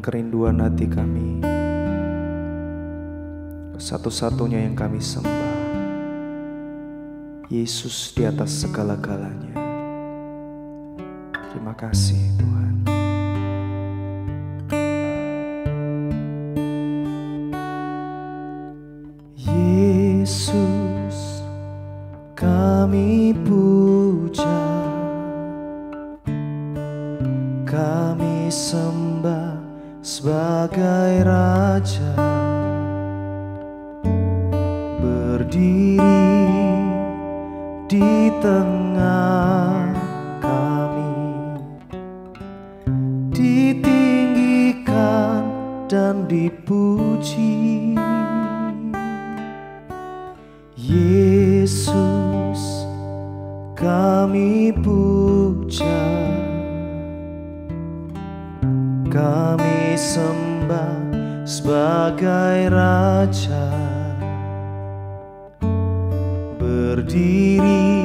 kerinduan hati kami, satu-satunya yang kami sembah, Yesus di atas segala-galanya. Terima kasih Tuhan. Yesus kami puja, kami sembah sebagai Raja, berdiri di tengah kami, ditinggikan dan dipuji. Yesus kami puja, kami sembah sebagai Raja, berdiri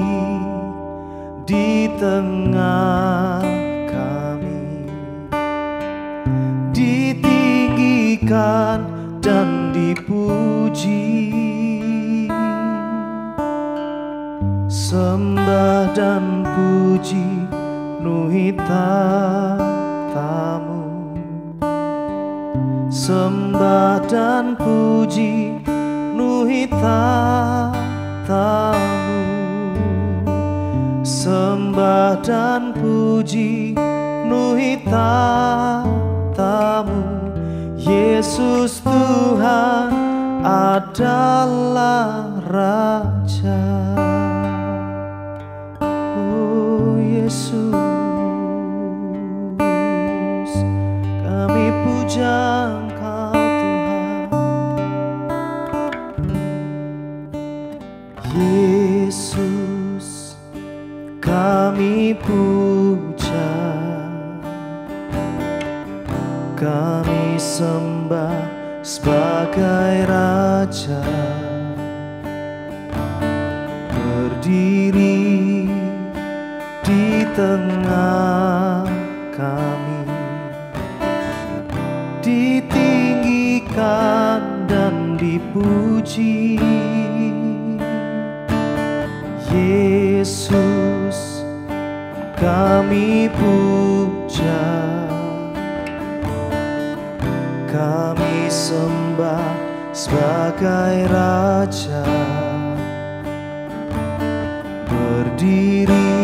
di tengah kami, ditinggikan dan dipuji. Sembah dan puji penuhi tamu, sembah dan puji penuhi tamu, sembah dan puji penuhi tamu. Yesus Tuhan adalah Raja. Yesus, kami puja Engkau Tuhan. Yesus, kami puja, kami sembah sebagai Raja, berdiri di tengah kami, ditinggikan dan dipuji. Yesus, kami puja, kami sembah sebagai Raja, berdiri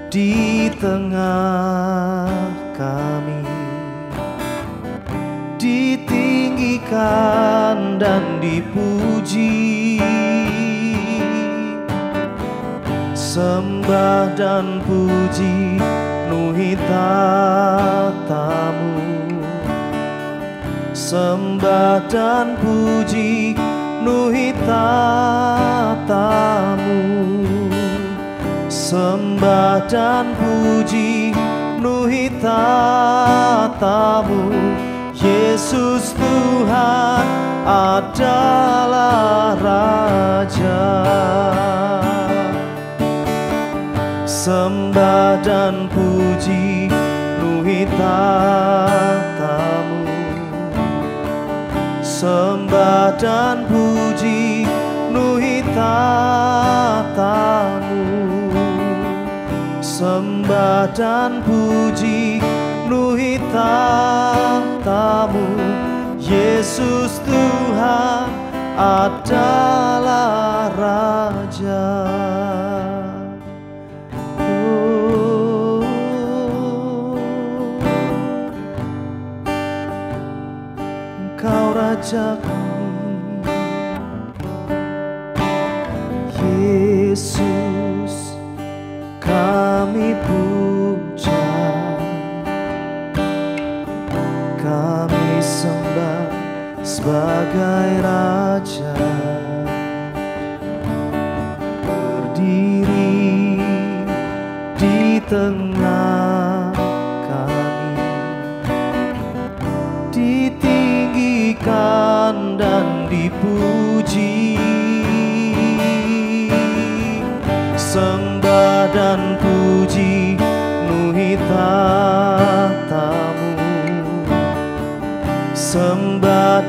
di tengah kami, ditinggikan dan dipuji. Sembah dan puji penuhi tamu, sembah dan puji penuhi tamu, sembah dan puji penuhi tamu. Yesus Tuhan adalah Raja. Sembah dan puji penuhi tamu, sembah dan puji penuhi tamu, sembah dan puji penuhi tamu. Yesus Tuhan adalah Raja. Engkau Raja kami, Yesus kami puja, kami sembah sebagai Raja, berdiri di tengah kami, ditinggikan dan dipuji. Sembah dan puji penuhi tamu,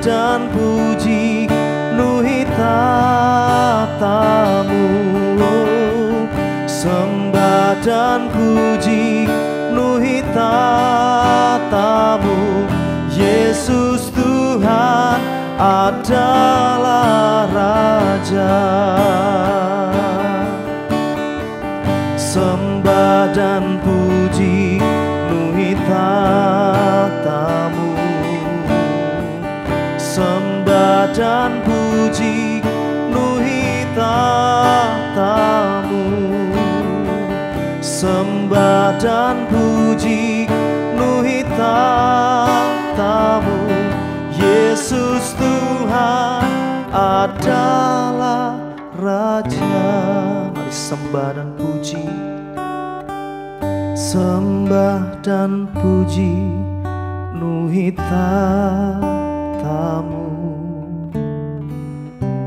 dan puji nuhi tatamu. Sembah dan puji nuhi tatamu. Yesus Tuhan adalah Raja. Sembah dan puji nuhi tatamu. Sembah dan puji nuhi tatamu. Sembah dan puji nuhi tatamu. Yesus Tuhan adalah Raja. Mari sembah dan puji. Sembah dan puji nuhi tatamu.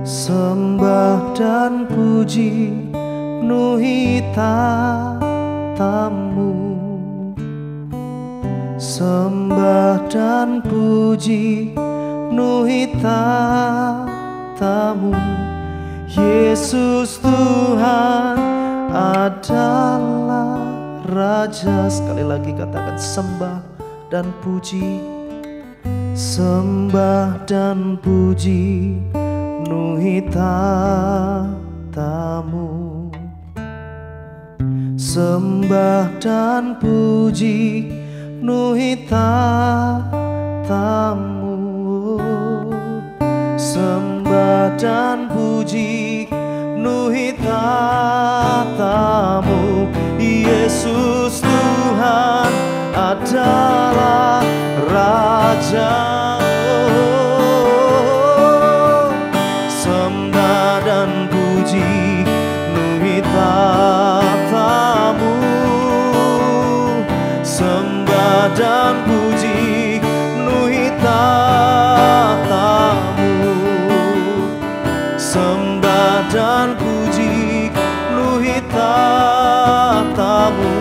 Sembah dan puji nuhi tatamu. Sembah dan puji nuhi tatamu. Yesus Tuhan adalah Raja. Sekali lagi katakan sembah dan puji. Sembah dan puji nuhi tatamu. Sembah dan puji nuhi tatamu. Sembah dan puji nuhi tatamu. Yesus Tuhan adalah Raja. Sembah dan puji nuhi tatamu. Sembah dan puji nuhi tatamu. Sembah dan puji nuhi tatamu.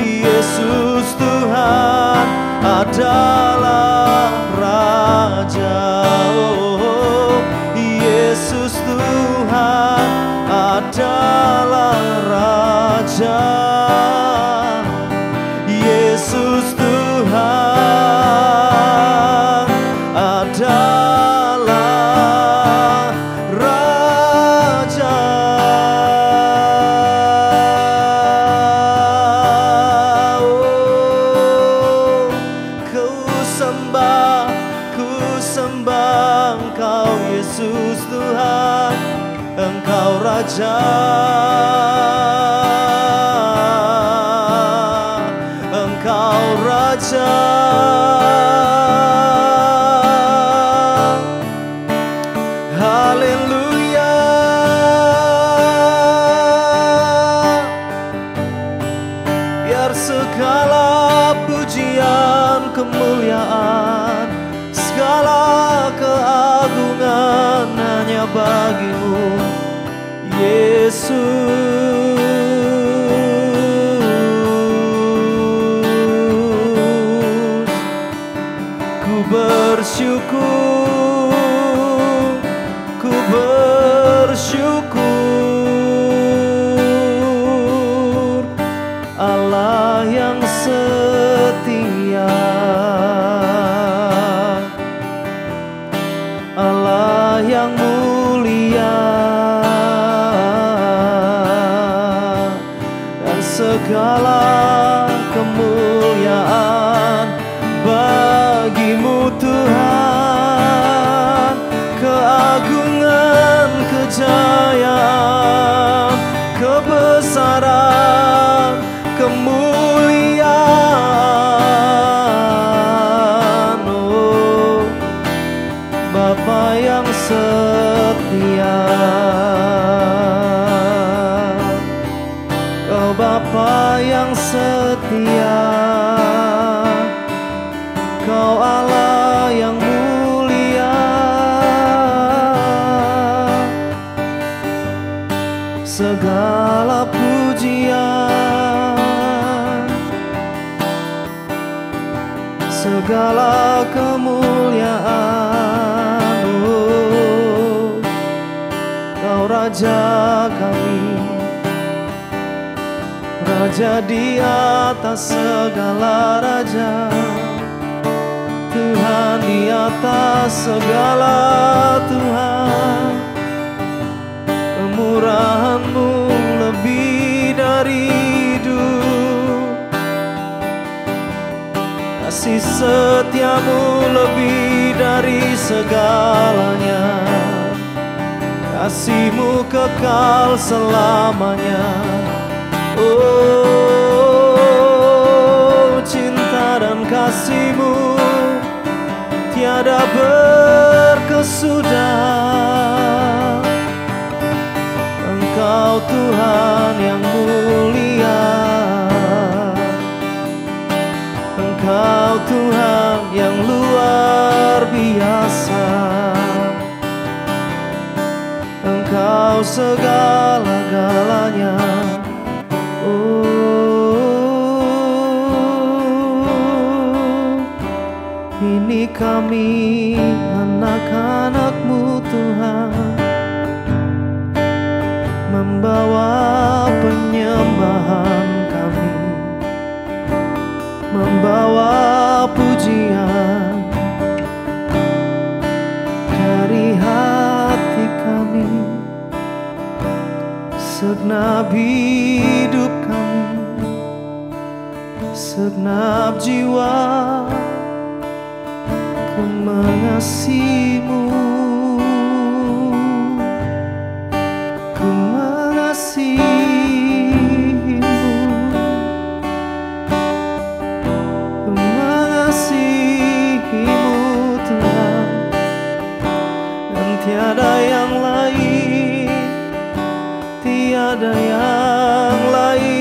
Yesus Tuhan adalah Raja. Oh, Yesus Tuhan adalah Raja. Yesus Tuhan adalah Raja. Oh, ku sembah Engkau Yesus Tuhan, Engkau Raja. Engkau Raja. Haleluya. Biar segala pujian, kemuliaan, segala keagungan hanya bagimu, Yesus. Ku bersyukur, Allah yang setia, Allah yang mulia, dan segala kemuliaan bagimu Tuhan. Keagungan, kejayaan, kebesaran, kemuliaan. Oh, Bapa yang setia, Kau Bapa yang setia, Kau Allah yang mulia. Segala pujian, segala kemuliaan Raja kami, Raja di atas segala raja, Tuhan di atas segala Tuhan. Kemurahan-Mu lebih dari hidup, kasih setia-Mu lebih dari segalanya, kasih-Mu kekal selamanya. Oh, cinta dan kasih-Mu tiada berkesudah. Engkau Tuhan yang mulia, Engkau Tuhan yang luar biasa, Engkau segala-galanya. Ini kami anak-anak-Mu Tuhan, membawa penyembahan kami, membawa pujian dari hati kami, segenap hidup kami, segenap jiwa mengasihi-Mu, ku mengasihi-Mu, ku mengasihi-Mu Tuhan, dan tiada yang lain, tiada yang lain.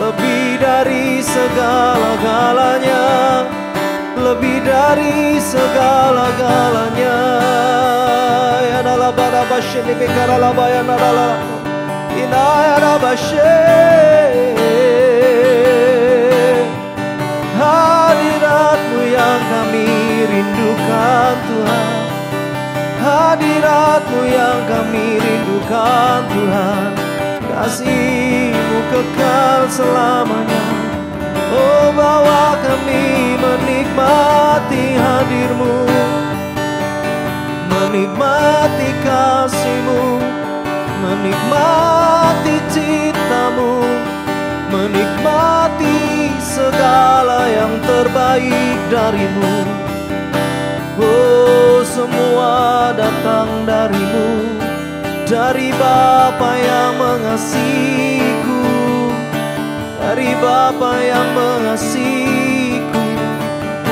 Lebih dari segala-galanya, lebih dari segala-galanya. Ya dalam bara bashe ni bekara labaya nadala inaya dabashe. Hadirat-Mu yang kami rindukan Tuhan, hadirat-Mu yang kami rindukan Tuhan, kasih-Mu kekal selamanya. Oh, bawa kami menikmati hadir-Mu, menikmati kasih-Mu, menikmati cinta-Mu, menikmati segala yang terbaik dari-Mu. Oh, semua datang dari-Mu, dari Bapa yang mengasihiku, dari Bapa yang mengasihiku.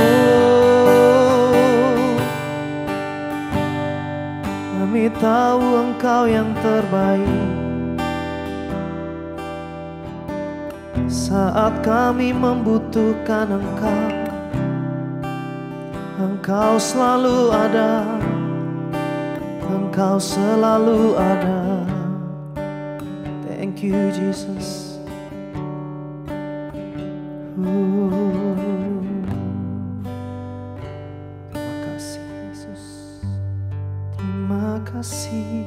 Oh, kami tahu Engkau yang terbaik. Saat kami membutuhkan Engkau, Engkau selalu ada, Engkau selalu ada. Thank you Jesus. Terima kasih Yesus, terima kasih.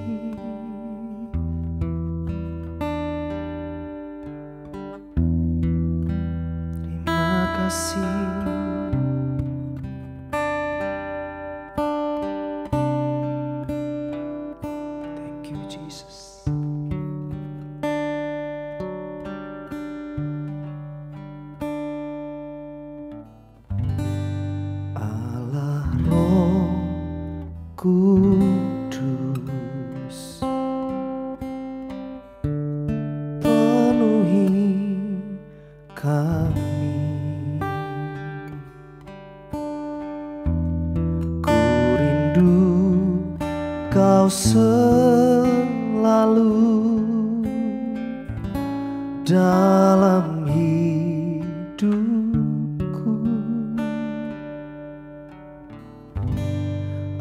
Terima kasih. Kudus, penuhi kami. Ku rindu Kau selalu, dalam hidupku.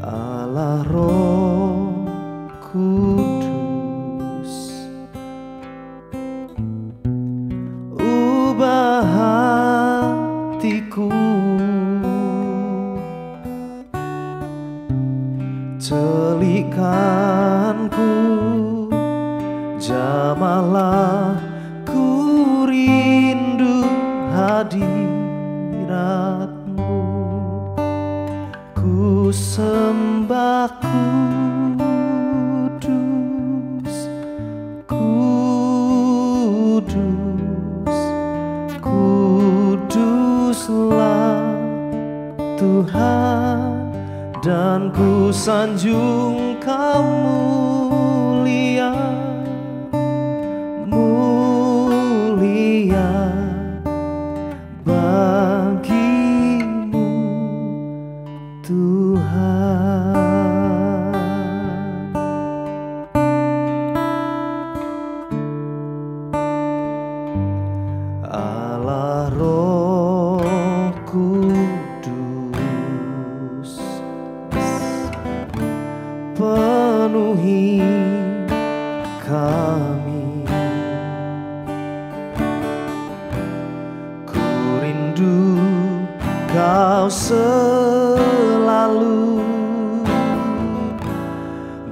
Allah Roh Kudus, ubah hatiku, celikanku, jamahlah ku rindu hadiratmu. Ku sembah kudus, kudus, kuduslah Tuhan, dan ku sanjung Kau mulia, mulia bagimu Tuhan. Allah Roh Kudus, penuhi kami. Ku rindu Kau selalu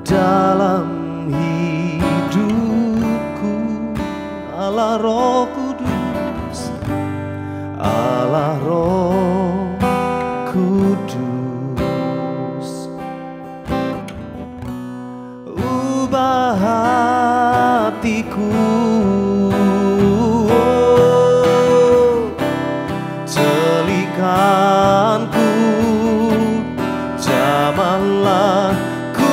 dalam hidupku. Allah Roh Kudus, Allah Roh Kudus, ubah hatiku, celikanku, jamahlah ku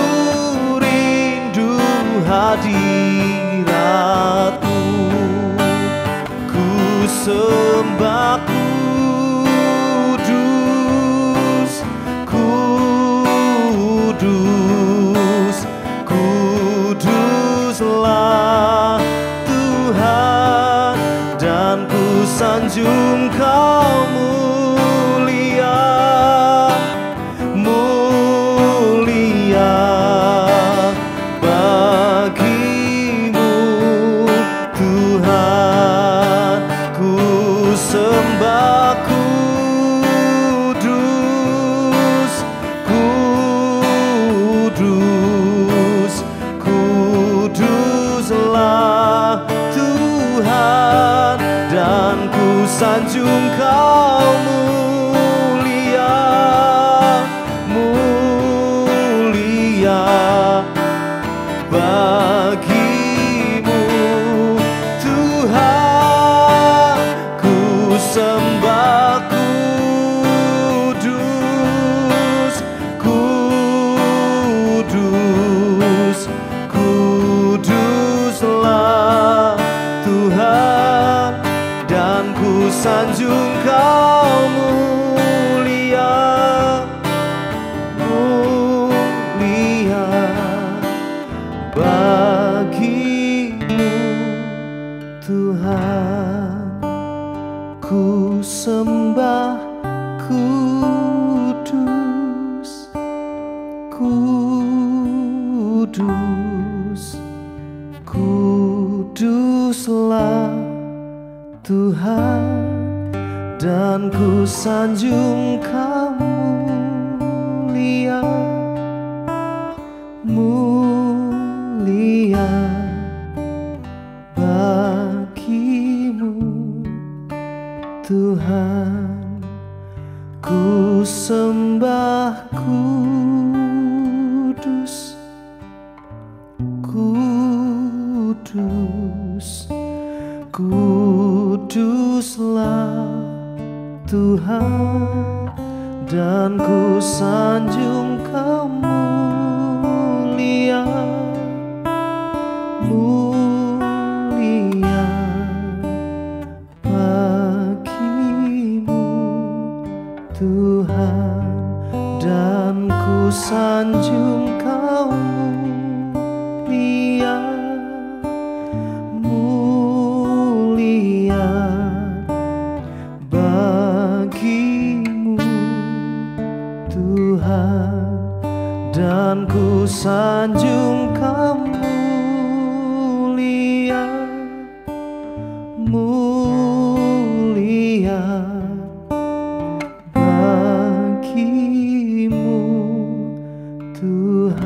rindu hadiratmu. Ku sembah kudus, kudus, kuduslah Tuhan, dan ku sanjung Kau mulia, mulia bagimu Tuhan. Ku sembah kudus, kudus, kuduslah Tuhan, dan ku sanjung Kau mulia, mulia bagimu Tuhan. Ku sembah kudus, kudus, kuduslah Tuhan, dan ku sanjung Kau mulia, mulia bagimu Tuhan. Ku sembah kudus, kudus, kuduslah Tuhan, dan ku sanjung Kau mulia, mulia bagimu Tuhan. Ku sembah kudus, kudus, kuduslah Tuhan, dan ku sanjung Kau mulia, mulia bagimu Tuhan, dan ku sanjung Kau mulia, mulia Tuhan, dan ku sanjung Kau mulia, mulia bagimu Tuhan.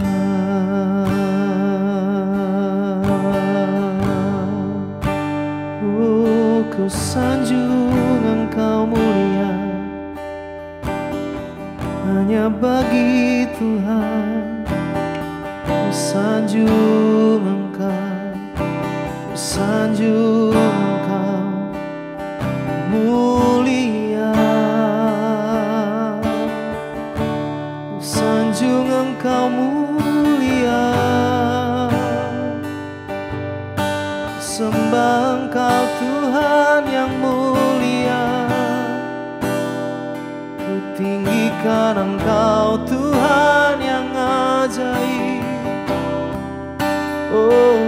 Oh, ku sanjung Engkau mulia, hanya bagi Tuhan. Ku sanjung Engkau, ku sanjung Engkau mulia, ku sanjung Engkau mulia, sembah Engkau Tuhan yang mulia, ku tinggikan Engkau Tuhan yang ajaib. Oh,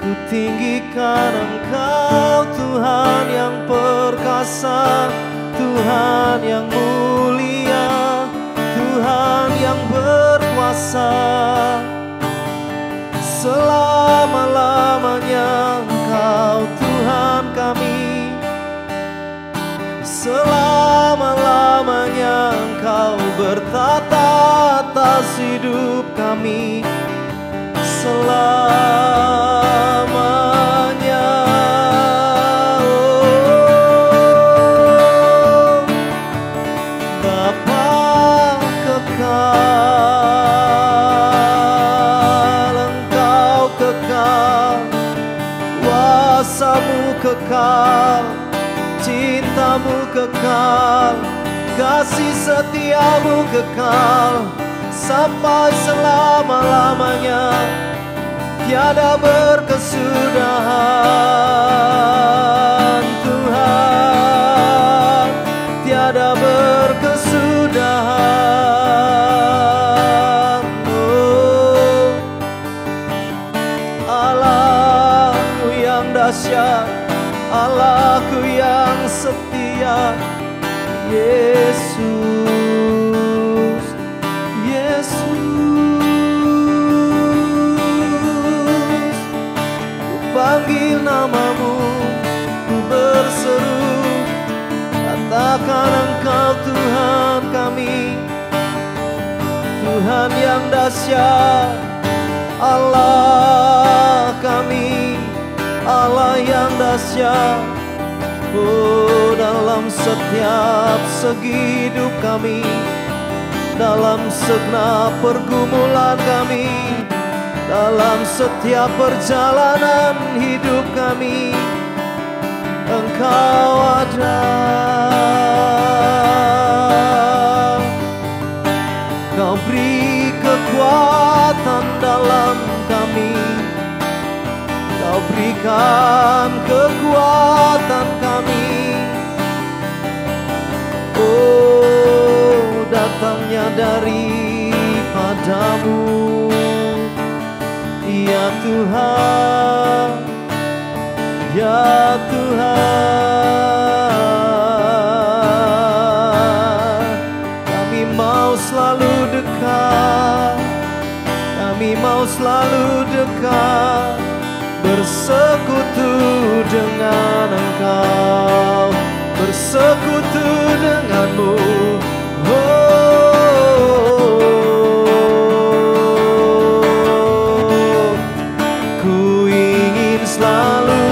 ku tinggikan Engkau Tuhan yang perkasa, Tuhan yang mulia, Tuhan yang berkuasa. Selama-lamanya Engkau Tuhan kami, selama-lamanya Engkau bertata atas hidup kami, selamanya. Oh, Bapa kekal, Engkau kekal, kuasa-Mu kekal, cinta-Mu kekal, kasih setia-Mu kekal, sampai selama-lamanya, tiada berkesudahan Tuhan, tiada berkesudahan. Oh, Allahku yang dahsyat, Allahku yang setia, Yesus, Yesus. Ku panggil namamu, ku berseru, katakan Engkau Tuhan kami, Tuhan yang dahsyat, Allah kami, Allah yang dahsyat. Oh, dalam setiap segi hidup kami, dalam segenap pergumulan kami, dalam setiap perjalanan hidup kami, Engkau ada. Kau beri kekuatan dalam kami, Kau berikan kekuatan kami. Oh, datangnya daripadamu, ya Tuhan, ya Tuhan. Kami mau selalu dekat, kami mau selalu dekat, bersekutu dengan Engkau, bersekutu denganmu. Oh, ku ingin selalu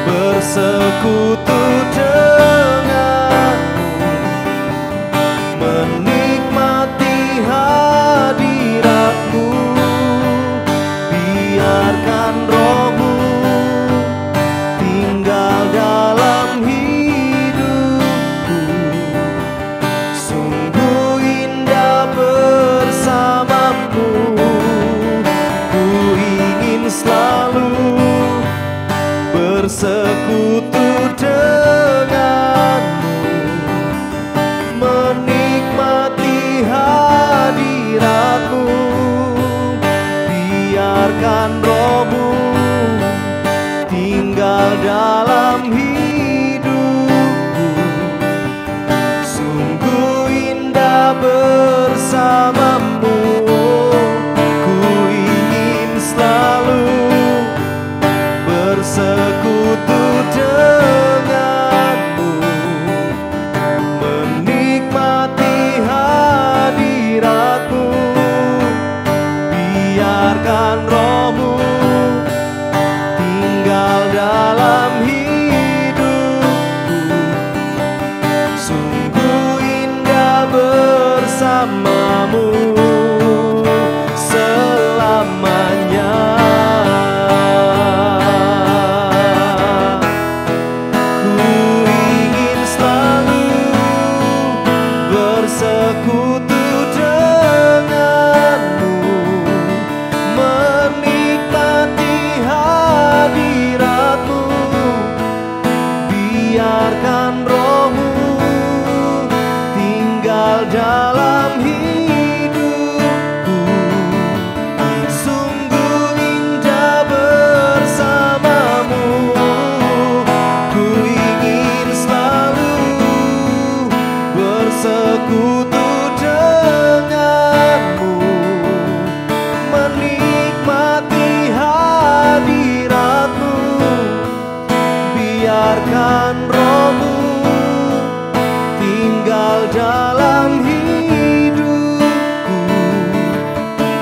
bersekutu denganmu, menikmati hadiratmu. Biarkan Roh-Mu tinggal dalam hidup biarkan Roh-Mu tinggal dalam hidupku. Sungguh indah bersamamu, ku ingin selalu bersekutu denganmu, menikmati hadiratmu. Biarkan Roh-Mu tinggal dalam hidupku.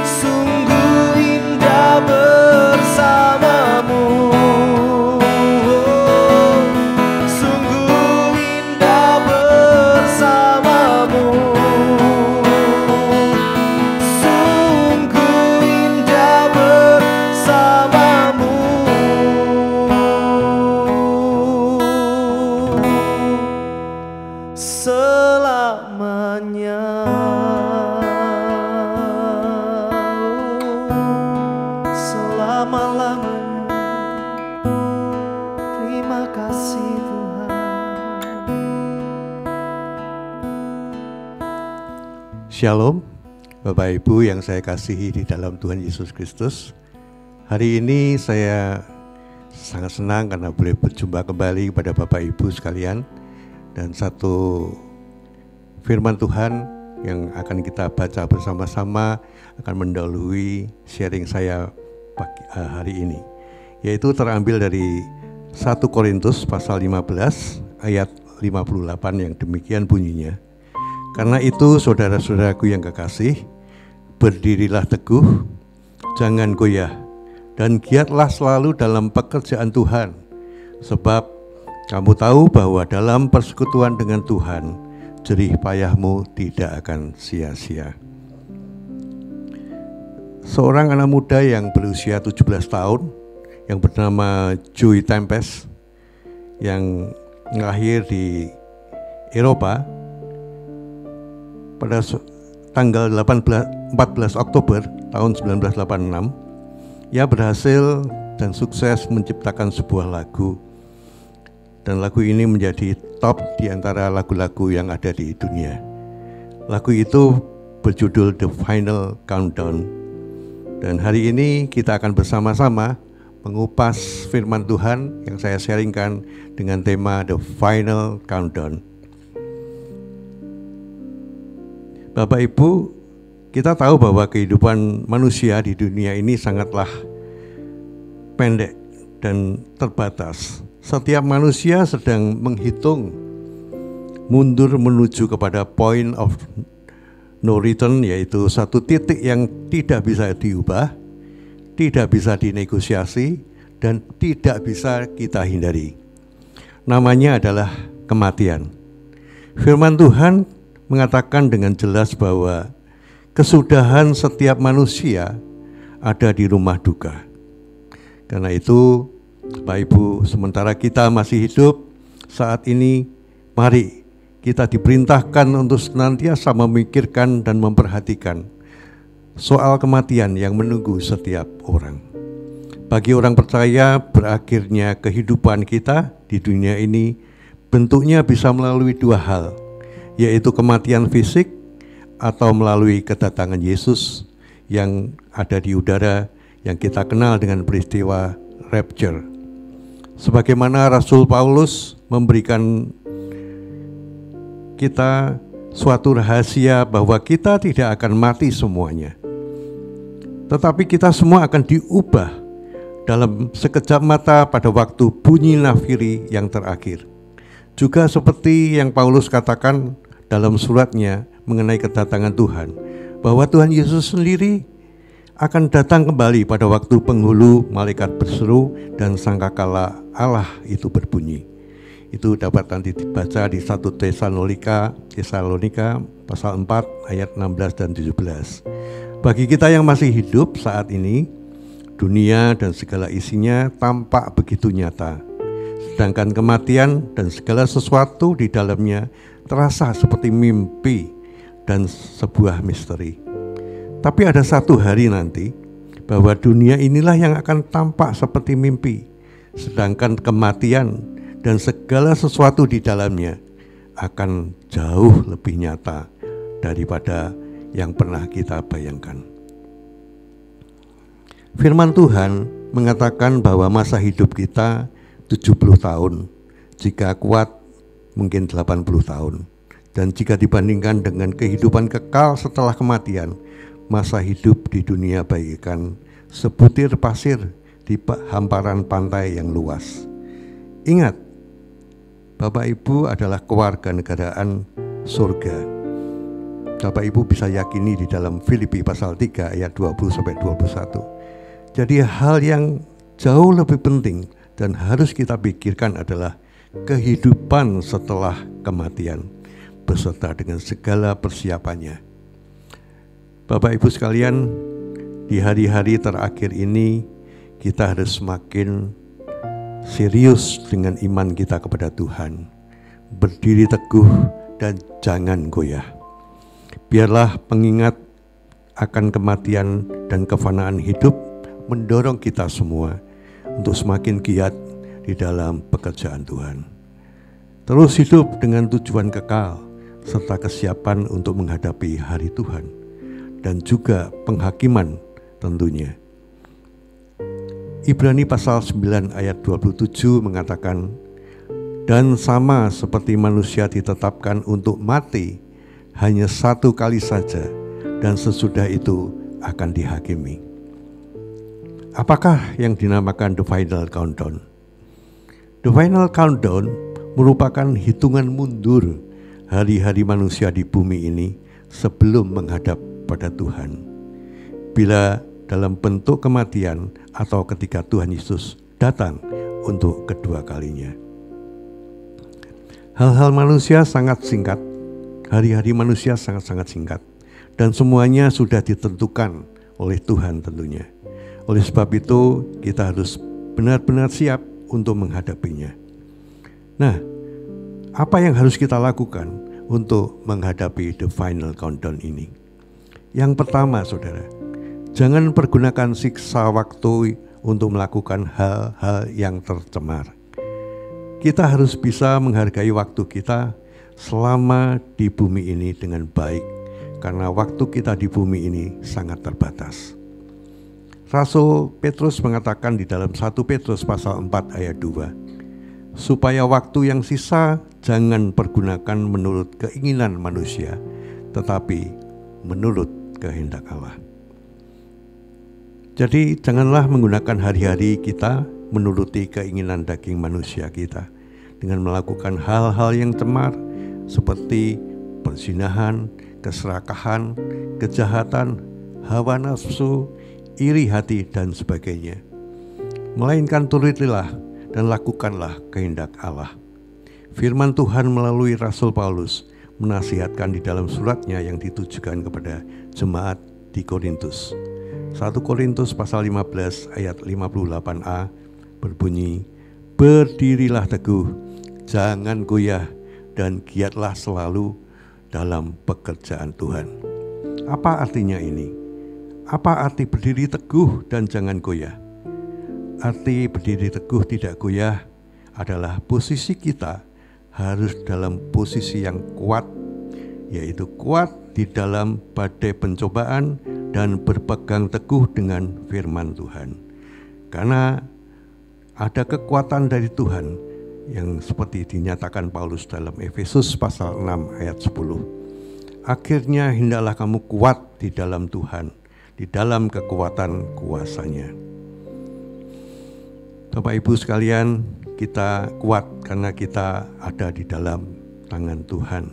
Sungguh indah bersamamu, sungguh indah bersamamu, sungguh indah bersamamu. Selamanya, selama-lamanya. Terima kasih Tuhan. Shalom, Bapak Ibu yang saya kasihi di dalam Tuhan Yesus Kristus. Hari ini saya sangat senang karena boleh berjumpa kembali kepada Bapak Ibu sekalian. Dan satu firman Tuhan yang akan kita baca bersama-sama akan mendahului sharing saya hari ini, yaitu terambil dari 1 Korintus pasal 15 ayat 58 yang demikian bunyinya. Karena itu saudara-saudaraku yang kekasih, berdirilah teguh, jangan goyah, dan giatlah selalu dalam pekerjaan Tuhan, sebab kamu tahu bahwa dalam persekutuan dengan Tuhan, jerih payahmu tidak akan sia-sia. Seorang anak muda yang berusia 17 tahun, yang bernama Joey Tempest, yang lahir di Eropa pada tanggal 14 Oktober tahun 1986, ia berhasil dan sukses menciptakan sebuah lagu. Dan lagu ini menjadi top di antara lagu-lagu yang ada di dunia. Lagu itu berjudul The Final Countdown. Dan hari ini kita akan bersama-sama mengupas firman Tuhan yang saya sharingkan dengan tema The Final Countdown. Bapak Ibu, kita tahu bahwa kehidupan manusia di dunia ini sangatlah pendek dan terbatas. Setiap manusia sedang menghitung mundur menuju kepada point of no return, yaitu satu titik yang tidak bisa diubah, tidak bisa dinegosiasi, dan tidak bisa kita hindari. Namanya adalah kematian. Firman Tuhan mengatakan dengan jelas bahwa kesudahan setiap manusia ada di rumah duka. Karena itu, Bapak Ibu, sementara kita masih hidup saat ini, mari kita diperintahkan untuk senantiasa memikirkan dan memperhatikan soal kematian yang menunggu setiap orang. Bagi orang percaya, berakhirnya kehidupan kita di dunia ini bentuknya bisa melalui dua hal, yaitu kematian fisik atau melalui kedatangan Yesus yang ada di udara yang kita kenal dengan peristiwa rapture. Sebagaimana Rasul Paulus memberikan kita suatu rahasia bahwa kita tidak akan mati semuanya, tetapi kita semua akan diubah dalam sekejap mata pada waktu bunyi nafiri yang terakhir. Juga seperti yang Paulus katakan dalam suratnya mengenai kedatangan Tuhan, bahwa Tuhan Yesus sendiri akan datang kembali pada waktu penghulu malaikat berseru dan sangkakala Allah itu berbunyi. Itu dapat nanti dibaca di 1 Tesalonika pasal 4 ayat 16 dan 17. Bagi kita yang masih hidup saat ini, dunia dan segala isinya tampak begitu nyata. Sedangkan kematian dan segala sesuatu di dalamnya terasa seperti mimpi dan sebuah misteri. Tapi ada satu hari nanti bahwa dunia inilah yang akan tampak seperti mimpi, sedangkan kematian dan segala sesuatu di dalamnya akan jauh lebih nyata daripada yang pernah kita bayangkan. Firman Tuhan mengatakan bahwa masa hidup kita 70 tahun, jika kuat mungkin 80 tahun. Dan jika dibandingkan dengan kehidupan kekal setelah kematian, masa hidup di dunia bagaikan sebutir pasir di hamparan pantai yang luas. Ingat, Bapak Ibu adalah kewarganegaraan surga. Bapak Ibu bisa yakini di dalam Filipi pasal 3 ayat 20-21. Jadi hal yang jauh lebih penting dan harus kita pikirkan adalah kehidupan setelah kematian, beserta dengan segala persiapannya. Bapak Ibu sekalian, di hari-hari terakhir ini kita harus semakin serius dengan iman kita kepada Tuhan. Berdiri teguh dan jangan goyah. Biarlah pengingat akan kematian dan kefanaan hidup mendorong kita semua untuk semakin giat di dalam pekerjaan Tuhan. Terus hidup dengan tujuan kekal serta kesiapan untuk menghadapi hari Tuhan dan juga penghakiman tentunya. Ibrani pasal 9 ayat 27 mengatakan, dan sama seperti manusia ditetapkan untuk mati hanya satu kali saja dan sesudah itu akan dihakimi. Apakah yang dinamakan the final countdown? The final countdown merupakan hitungan mundur hari-hari manusia di bumi ini sebelum menghadap pada Tuhan. Bila dalam bentuk kematian atau ketika Tuhan Yesus datang untuk kedua kalinya. Hal-hal manusia sangat singkat, hari-hari manusia sangat-sangat singkat, dan semuanya sudah ditentukan oleh Tuhan tentunya. Oleh sebab itu kita harus benar-benar siap untuk menghadapinya. Nah, apa yang harus kita lakukan untuk menghadapi the final countdown ini? Yang pertama, saudara, jangan pergunakan siksa waktu untuk melakukan hal-hal yang tercemar. Kita harus bisa menghargai waktu kita selama di bumi ini dengan baik, karena waktu kita di bumi ini sangat terbatas. Rasul Petrus mengatakan di dalam 1 Petrus pasal 4 ayat 2, supaya waktu yang sisa jangan pergunakan menurut keinginan manusia, tetapi menurut kehendak Allah. Jadi janganlah menggunakan hari-hari kita menuruti keinginan daging manusia kita dengan melakukan hal-hal yang cemar seperti perzinahan, keserakahan, kejahatan, hawa nafsu, iri hati dan sebagainya. Melainkan turutilah dan lakukanlah kehendak Allah. Firman Tuhan melalui Rasul Paulus menasihatkan di dalam suratnya yang ditujukan kepada jemaat di Korintus. 1 Korintus pasal 15 ayat 58a berbunyi, berdirilah teguh, jangan goyah, dan giatlah selalu dalam pekerjaan Tuhan. Apa artinya ini? Apa arti berdiri teguh dan jangan goyah? Arti berdiri teguh tidak goyah adalah posisi kita harus dalam posisi yang kuat, yaitu kuat di dalam badai pencobaan dan berpegang teguh dengan firman Tuhan. Karena ada kekuatan dari Tuhan yang seperti dinyatakan Paulus dalam Efesus pasal 6 ayat 10. Akhirnya hendaklah kamu kuat di dalam Tuhan, di dalam kekuatan kuasa-Nya. Bapak Ibu sekalian, kita kuat karena kita ada di dalam tangan Tuhan.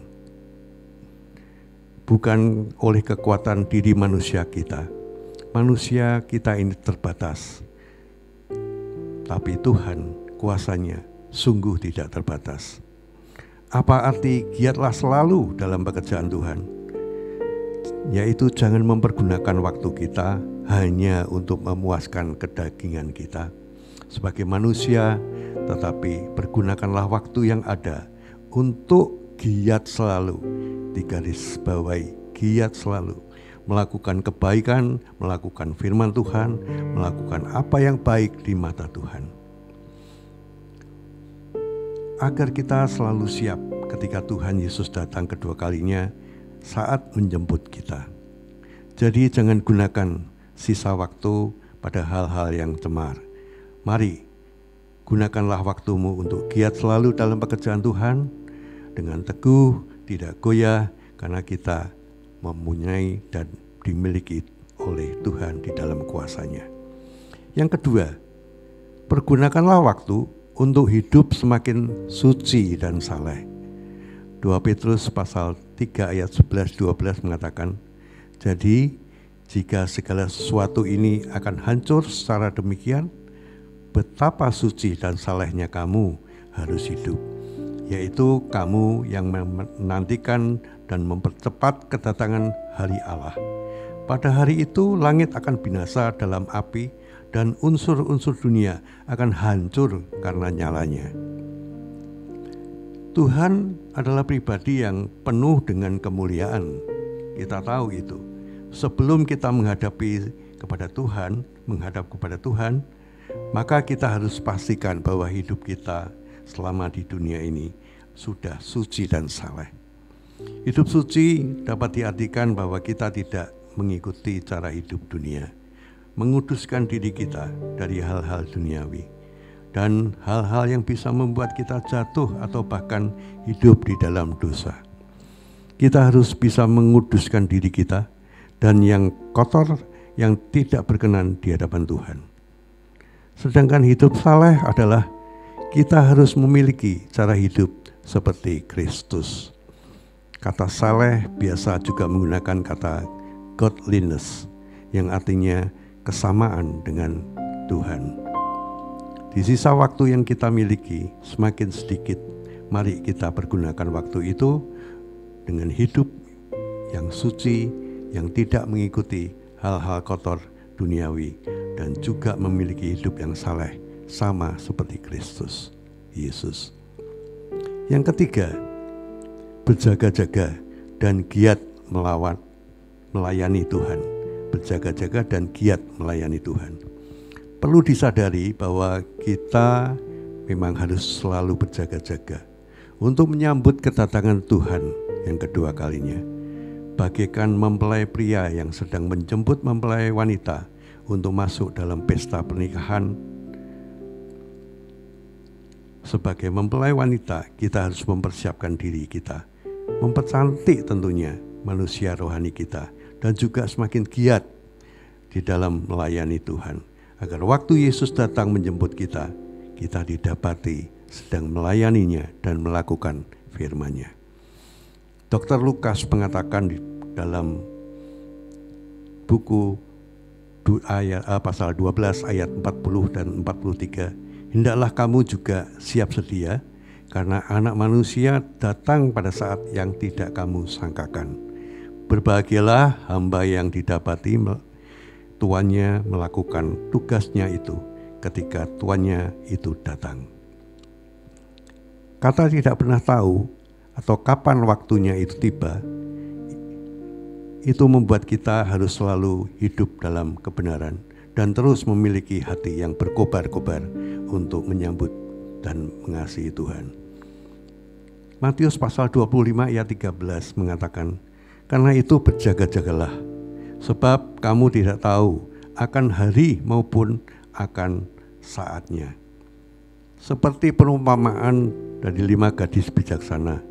Bukan oleh kekuatan diri manusia kita. Manusia kita ini terbatas. Tapi Tuhan kuasa-Nya sungguh tidak terbatas. Apa arti giatlah selalu dalam pekerjaan Tuhan? Yaitu jangan mempergunakan waktu kita hanya untuk memuaskan kedagingan kita sebagai manusia, tetapi pergunakanlah waktu yang ada untuk giat selalu, digaris bawahi, giat selalu melakukan kebaikan, melakukan firman Tuhan, melakukan apa yang baik di mata Tuhan. agar kita selalu siap ketika Tuhan Yesus datang kedua kalinya saat menjemput kita. Jadi jangan gunakan sisa waktu pada hal-hal yang cemar. Mari, gunakanlah waktumu untuk giat selalu dalam pekerjaan Tuhan dengan teguh, tidak goyah, karena kita mempunyai dan dimiliki oleh Tuhan di dalam kuasa-Nya. Yang kedua, pergunakanlah waktu untuk hidup semakin suci dan saleh. 2 Petrus pasal 3 ayat 11-12 mengatakan, jadi jika segala sesuatu ini akan hancur secara demikian, betapa suci dan salehnya kamu harus hidup, yaitu kamu yang menantikan dan mempercepat kedatangan hari Allah. Pada hari itu langit akan binasa dalam api dan unsur-unsur dunia akan hancur karena nyalanya. Tuhan adalah pribadi yang penuh dengan kemuliaan. Kita tahu itu. Sebelum kita menghadap kepada Tuhan, maka kita harus pastikan bahwa hidup kita selama di dunia ini sudah suci dan saleh. Hidup suci dapat diartikan bahwa kita tidak mengikuti cara hidup dunia, menguduskan diri kita dari hal-hal duniawi dan hal-hal yang bisa membuat kita jatuh atau bahkan hidup di dalam dosa. Kita harus bisa menguduskan diri kita dan yang kotor, yang tidak berkenan di hadapan Tuhan. Sedangkan hidup saleh adalah kita harus memiliki cara hidup seperti Kristus. Kata saleh biasa juga menggunakan kata godliness, yang artinya kesamaan dengan Tuhan. Di sisa waktu yang kita miliki semakin sedikit, mari kita pergunakan waktu itu dengan hidup yang suci, yang tidak mengikuti hal-hal kotor duniawi, dan juga memiliki hidup yang saleh, sama seperti Kristus Yesus. Yang ketiga, berjaga-jaga dan giat melayani Tuhan. Berjaga-jaga dan giat melayani Tuhan. Perlu disadari bahwa kita memang harus selalu berjaga-jaga untuk menyambut kedatangan Tuhan yang kedua kalinya. Bagaikan mempelai pria yang sedang menjemput mempelai wanita untuk masuk dalam pesta pernikahan. Sebagai mempelai wanita, kita harus mempersiapkan diri kita, mempercantik tentunya manusia rohani kita, dan juga semakin giat di dalam melayani Tuhan, agar waktu Yesus datang menjemput kita, kita didapati sedang melayaninya dan melakukan firman-Nya. Dr. Lukas mengatakan di dalam buku pasal 12 ayat 40 dan 43, hendaklah kamu juga siap sedia, karena anak manusia datang pada saat yang tidak kamu sangkakan. Berbahagialah hamba yang didapati tuannya melakukan tugasnya itu ketika tuannya itu datang. Kata tidak pernah tahu atau kapan waktunya itu tiba, itu membuat kita harus selalu hidup dalam kebenaran dan terus memiliki hati yang berkobar-kobar untuk menyambut dan mengasihi Tuhan. Matius pasal 25 ayat 13 mengatakan, karena itu berjaga-jagalah, sebab kamu tidak tahu akan hari maupun akan saatnya. Seperti perumpamaan dari 5 gadis bijaksana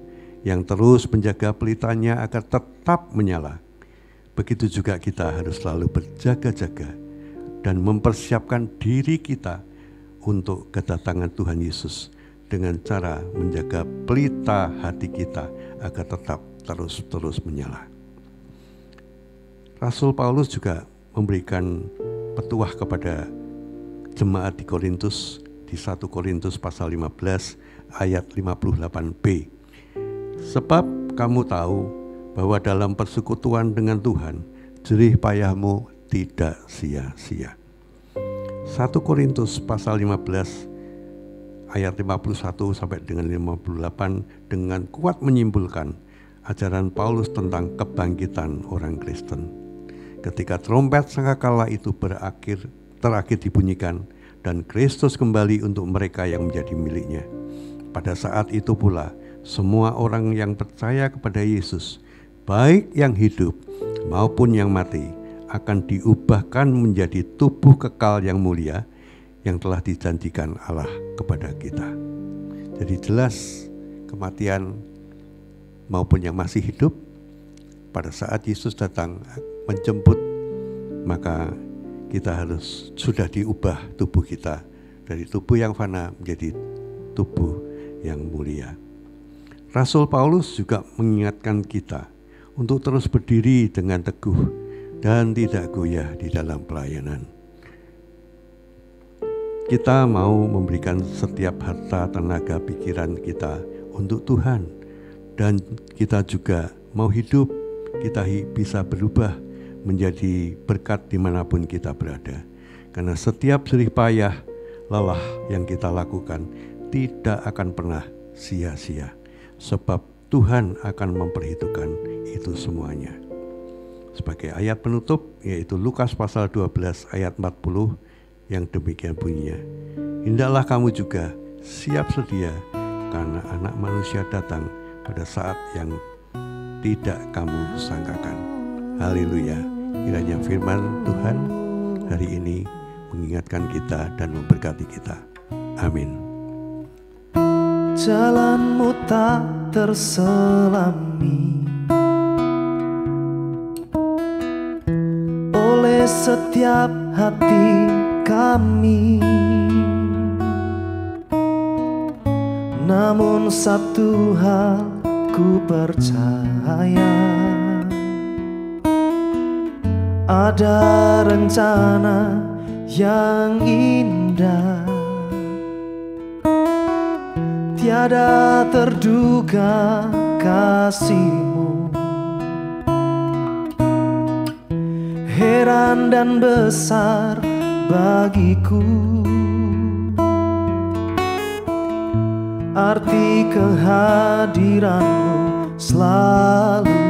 yang terus menjaga pelitanya agar tetap menyala. Begitu juga kita harus selalu berjaga-jaga dan mempersiapkan diri kita untuk kedatangan Tuhan Yesus dengan cara menjaga pelita hati kita agar tetap terus menyala. Rasul Paulus juga memberikan petuah kepada jemaat di Korintus di 1 Korintus pasal 15 ayat 58b. Sebab kamu tahu bahwa dalam persekutuan dengan Tuhan, jerih payahmu tidak sia-sia. 1 Korintus pasal 15 ayat 51 sampai dengan 58 dengan kuat menyimpulkan ajaran Paulus tentang kebangkitan orang Kristen. Ketika trompet sangkakala itu terakhir dibunyikan dan Kristus kembali untuk mereka yang menjadi miliknya. pada saat itu pula semua orang yang percaya kepada Yesus, baik yang hidup maupun yang mati, akan diubahkan menjadi tubuh kekal yang mulia yang telah dijanjikan Allah kepada kita. Jadi jelas kematian maupun yang masih hidup, pada saat Yesus datang menjemput, maka kita harus sudah diubah tubuh kita dari tubuh yang fana menjadi tubuh yang mulia. Rasul Paulus juga mengingatkan kita untuk terus berdiri dengan teguh dan tidak goyah di dalam pelayanan. Kita mau memberikan setiap harta, tenaga, pikiran kita untuk Tuhan, dan kita juga mau hidup, kita bisa berubah menjadi berkat dimanapun kita berada. Karena setiap jerih payah, lelah yang kita lakukan tidak akan pernah sia-sia, sebab Tuhan akan memperhitungkan itu semuanya. Sebagai ayat penutup, yaitu Lukas pasal 12 ayat 40 yang demikian bunyinya, hendaklah kamu juga siap sedia, karena Anak Manusia datang pada saat yang tidak kamu sangkakan. Haleluya. Kiranya firman Tuhan hari ini mengingatkan kita dan memberkati kita. Amin. Jalanmu tak terselami oleh setiap hati kami, namun satu hal ku percaya, ada rencana yang indah, tiada terduga kasih-Mu, heran dan besar bagiku, arti kehadiran-Mu selalu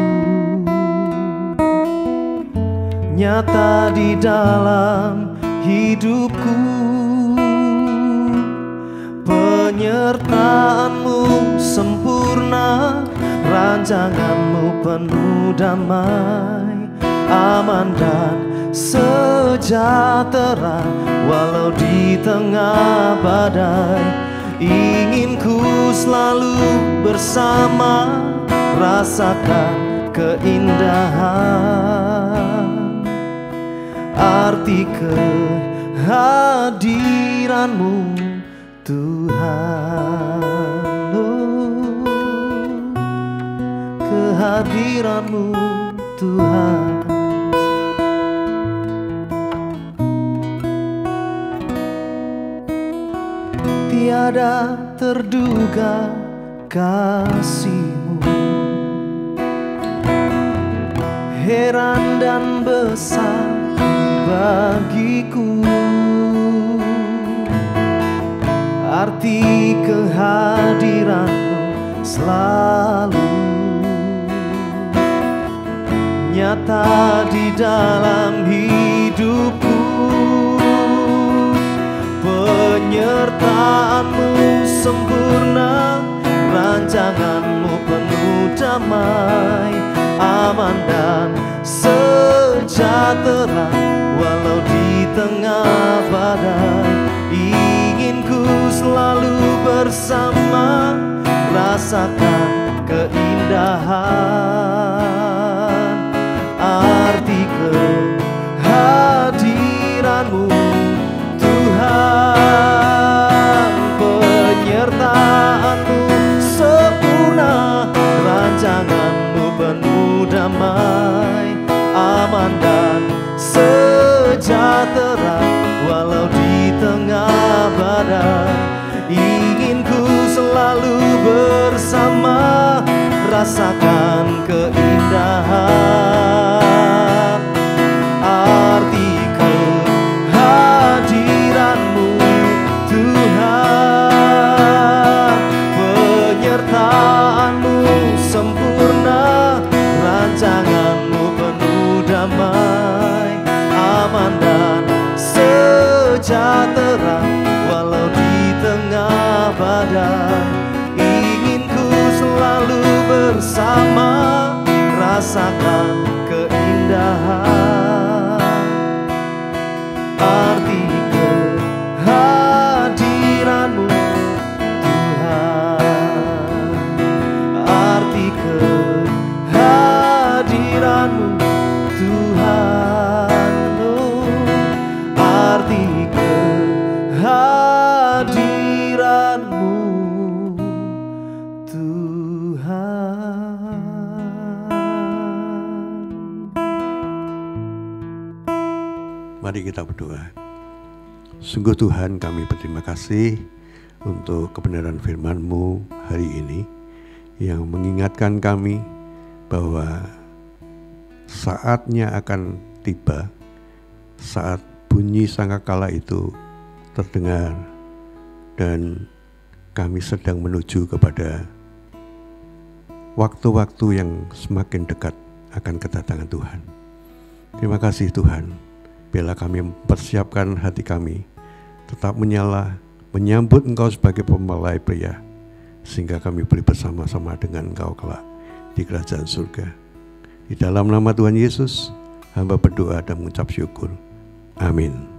nyata di dalam hidupku. Penyertaan-Mu sempurna, rancangan-Mu penuh damai, aman dan sejahtera walau di tengah badai. Ingin ku selalu bersama, rasakan keindahan, arti kehadiran-Mu Tuhan. Oh, kehadiran-Mu Tuhan. Tiada terduga kasih-Mu, heran dan besar bagiku, arti kehadiran-Mu selalu nyata di dalam hidupku. Penyertaan-Mu sempurna, rancangan-Mu penuh damai, aman dan sejahtera walau di tengah badai. Ingin ku selalu bersama, rasakan keindahan, arti kehadiran-Mu Tuhan. Penyertaan-Mu sempurna, rancangan-Mu penuh damai, aman dan sejahtera walau di tengah badai. Ingin ku selalu bersama, rasakan keindahan, arti kehadiran-Mu Tuhan. Penyertaan-Mu sempurna, rancangan-Mu penuh damai, aman dan sejahtera walau di tengah badai. rasakan keindahan arti kehadiran-Mu Tuhan, arti kehadiran-Mu Tuhan, arti kehadiran-Mu Tuhan. Mari kita berdoa. Sungguh Tuhan, kami berterima kasih untuk kebenaran firman-Mu hari ini yang mengingatkan kami bahwa saatnya akan tiba saat bunyi sangkakala itu terdengar dan kami sedang menuju kepada waktu-waktu yang semakin dekat akan kedatangan Tuhan. Terima kasih Tuhan, biarlah kami mempersiapkan hati kami tetap menyala, menyambut Engkau sebagai pembelai pria, sehingga kami boleh bersama-sama dengan Engkau kelak di kerajaan surga. Di dalam nama Tuhan Yesus, hamba berdoa dan mengucap syukur. Amin.